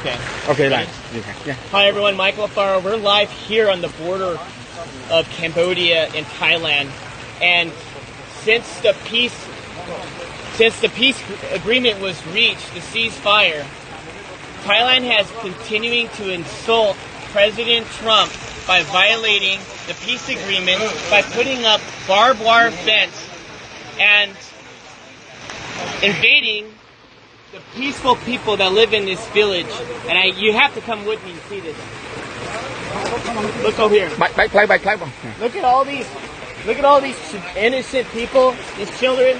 Okay. Okay, right. Yeah. Hi everyone, Michael Alfaro. We're live here on the border of Cambodia and Thailand, and since the peace agreement was reached, the ceasefire, Thailand has continuing to insult President Trump by violating the peace agreement by putting up barbed wire fence and invading the peaceful people that live in this village. And you have to come with me to see this. Look over here. Look at all these innocent people, these children.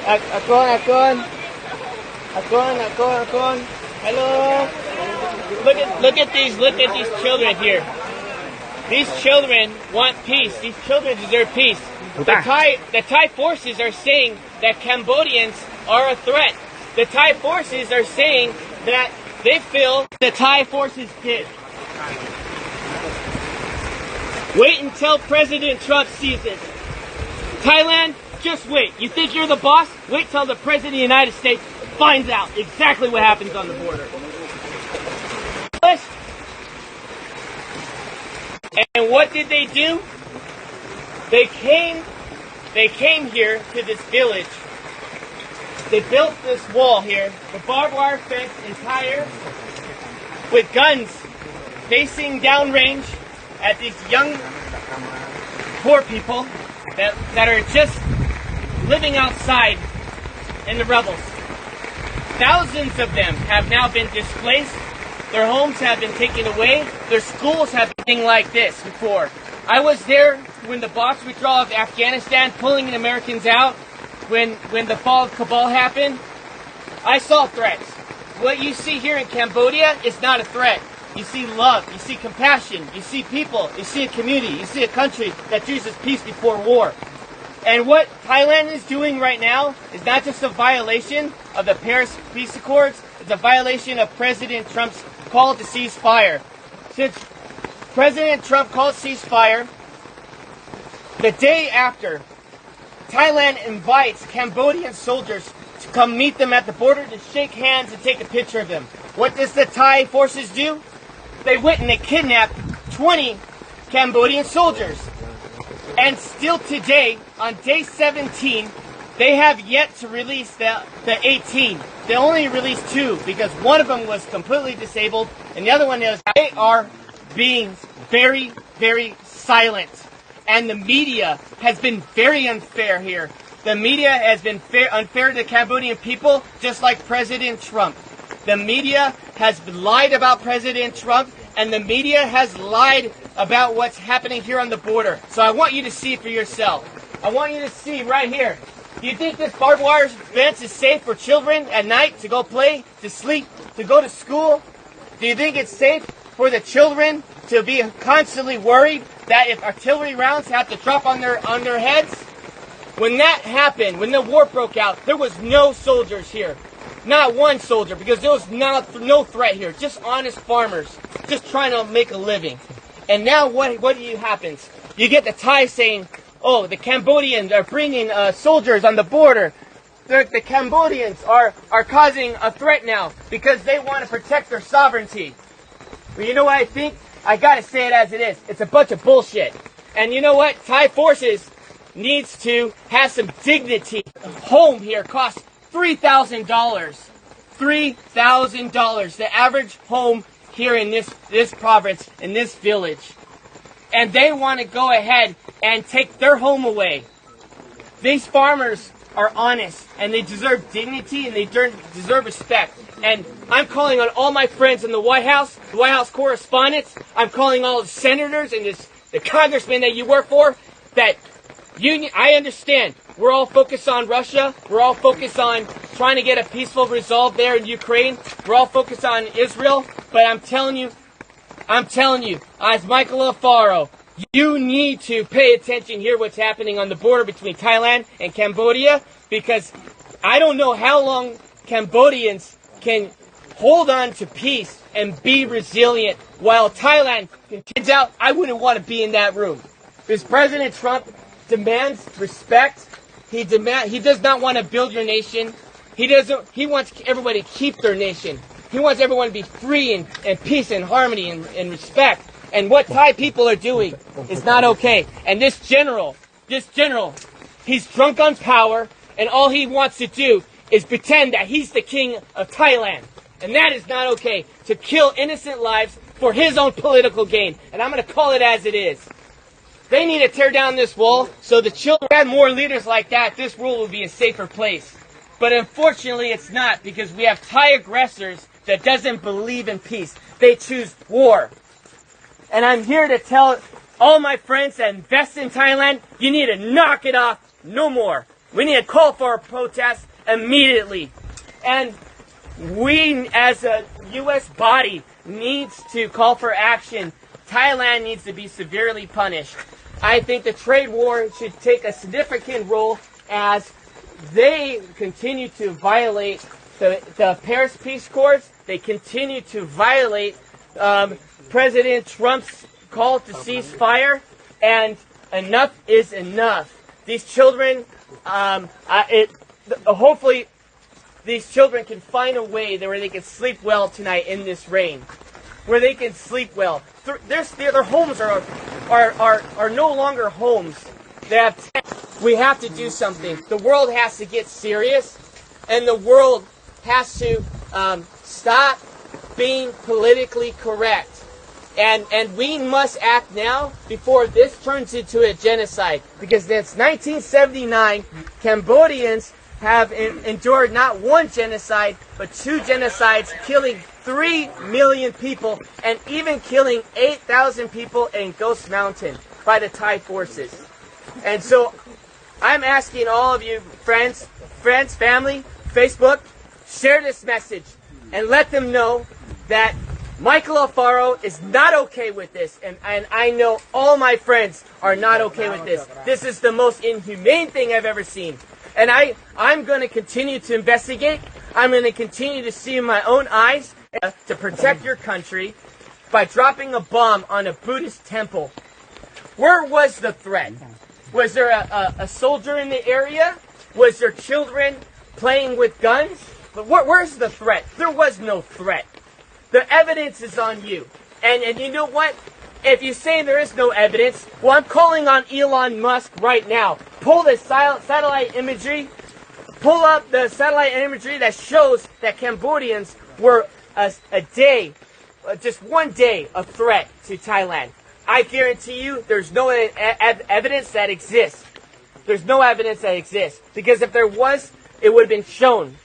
Akon. Hello. Look at these children here. These children want peace. These children deserve peace. The Thai forces are saying that Cambodians are a threat. The Thai forces are saying that they feel the Thai forces did. Wait until President Trump sees it. Thailand, just wait. You think you're the boss? Wait till the President of the United States finds out exactly what happens on the border. And what did they do? They came here to this village. They built this wall here, the barbed wire fence entire, with guns facing downrange at these young, poor people that are just living outside in the rebels. Thousands of them have now been displaced. Their homes have been taken away. Their schools have been like this before. I was there when the Box withdrawal of Afghanistan, pulling the Americans out, when the fall of Kabul happened. I saw threats. What you see here in Cambodia is not a threat. You see love, you see compassion, you see people, you see a community, you see a country that chooses peace before war. And what Thailand is doing right now is not just a violation of the Paris Peace Accords, it's a violation of President Trump's call to ceasefire. Since President Trump called ceasefire, the day after, Thailand invites Cambodian soldiers to come meet them at the border to shake hands and take a picture of them. What does the Thai forces do? They went and they kidnapped 20 Cambodian soldiers. And still today, on day 17, they have yet to release the 18. They only released 2 because one of them was completely disabled and the other one is. They are being very, very silent. And the media has been very unfair here. The media has been unfair to the Cambodian people, just like President Trump. The media has lied about President Trump, and the media has lied about what's happening here on the border. So I want you to see for yourself. I want you to see right here. Do you think this barbed wire fence is safe for children at night to go play, to sleep, to go to school? Do you think it's safe for the children to be constantly worried that if artillery rounds have to drop on their heads? When that happened, when the war broke out, there was no soldiers here. Not one soldier, because there was no threat here. Just honest farmers, just trying to make a living. And now what happens? You get the Thai saying, oh, the Cambodians are bringing soldiers on the border. The Cambodians are causing a threat now because they want to protect their sovereignty. But you know what I think? I gotta say it as it is. It's a bunch of bullshit. And you know what? Thai forces needs to have some dignity. A home here costs $3,000. $3,000. The average home here in this province, in this village. And they want to go ahead and take their home away. These farmers are honest, and they deserve dignity, and they deserve respect. And I'm calling on all my friends in the White House correspondents. I'm calling all the senators and the congressmen that you work for. That I understand. We're all focused on Russia. We're all focused on trying to get a peaceful resolve there in Ukraine. We're all focused on Israel. But I'm telling you, as Michael Alfaro, you need to pay attention here what's happening on the border between Thailand and Cambodia, because I don't know how long Cambodians can hold on to peace and be resilient while Thailand continues out. I wouldn't want to be in that room. Because President Trump demands respect. He does not want to build your nation. He wants everybody to keep their nation. He wants everyone to be free and peace and harmony and respect. And what Thai people are doing is not okay. And this general, he's drunk on power, and all he wants to do is pretend that he's the king of Thailand. And that is not okay, to kill innocent lives for his own political gain. And I'm going to call it as it is. They need to tear down this wall so the children, if we had more leaders like that, this world would be a safer place. But unfortunately it's not, because we have Thai aggressors that doesn't believe in peace. They choose war. And I'm here to tell all my friends that invest in Thailand, you need to knock it off no more. We need to call for a protest immediately. And we as a U.S. body needs to call for action. Thailand needs to be severely punished. I think the trade war should take a significant role as they continue to violate the Paris Peace Accords. They continue to violate President Trump's call to ceasefire, and enough is enough. These children, hopefully, these children can find a way where they can sleep well tonight in this rain, where they can sleep well. Their homes are no longer homes. We have to do something. The world has to get serious, and the world has to stop being politically correct. And we must act now before this turns into a genocide. Because since 1979, Cambodians have endured not one genocide, but two genocides, killing 3 million people, and even killing 8,000 people in Ghost Mountain by the Thai forces. And so I'm asking all of you, friends, family, Facebook, share this message and let them know that Michael Alfaro is not okay with this, and I know all my friends are not okay with this. This is the most inhumane thing I've ever seen. And I'm going to continue to investigate. I'm going to continue to see in my own eyes to protect your country by dropping a bomb on a Buddhist temple. Where was the threat? Was there a soldier in the area? Was there children playing with guns? But where's the threat? There was no threat. The evidence is on you. And you know what? If you say there is no evidence, well, I'm calling on Elon Musk right now. Pull the satellite imagery. Pull up the satellite imagery that shows that Cambodians were just one day of threat to Thailand. I guarantee you there's no evidence that exists. There's no evidence that exists. Because if there was, it would have been shown.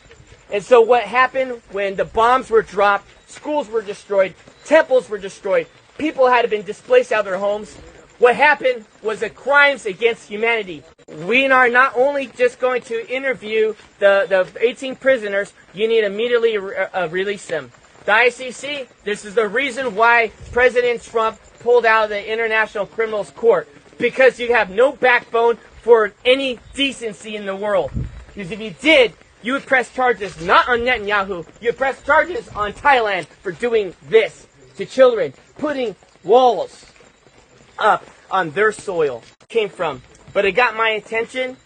And so what happened when the bombs were dropped, schools were destroyed, temples were destroyed, people had been displaced out of their homes. What happened was the crimes against humanity. We are not only just going to interview the 18 prisoners, you need to immediately release them. The ICC, this is the reason why President Trump pulled out of the International Criminals Court. Because you have no backbone for any decency in the world. Because if you did, you would press charges not on Netanyahu, you would press charges on Thailand for doing this to children, putting walls up on their soil. Came from. But it got my attention.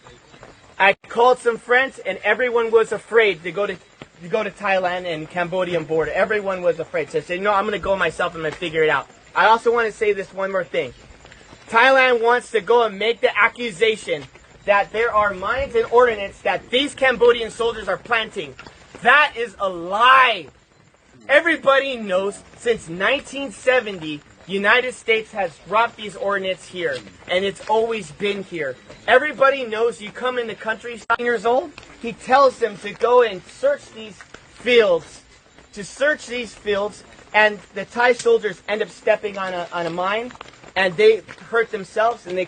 I called some friends, and everyone was afraid to go to Thailand and Cambodian border. Everyone was afraid. So I said, no, I'm going to go myself. I'm going to figure it out. I also want to say this one more thing. Thailand wants to go and make the accusation that there are mines and ordnance that these Cambodian soldiers are planting. That is a lie. Everybody knows since 1970, United States has dropped these ordnance here, and it's always been here. Everybody knows you come in the country 7 years old, he tells them to go and search these fields, and the Thai soldiers end up stepping on a mine, and they hurt themselves, and they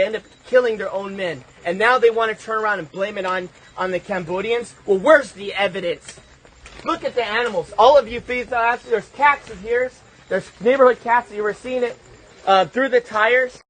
end up killing their own men. And now they want to turn around and blame it on the Cambodians. Well, where's the evidence? Look at the animals. All of you, please, there's cats in here. There's neighborhood cats. You were seeing it through the tires.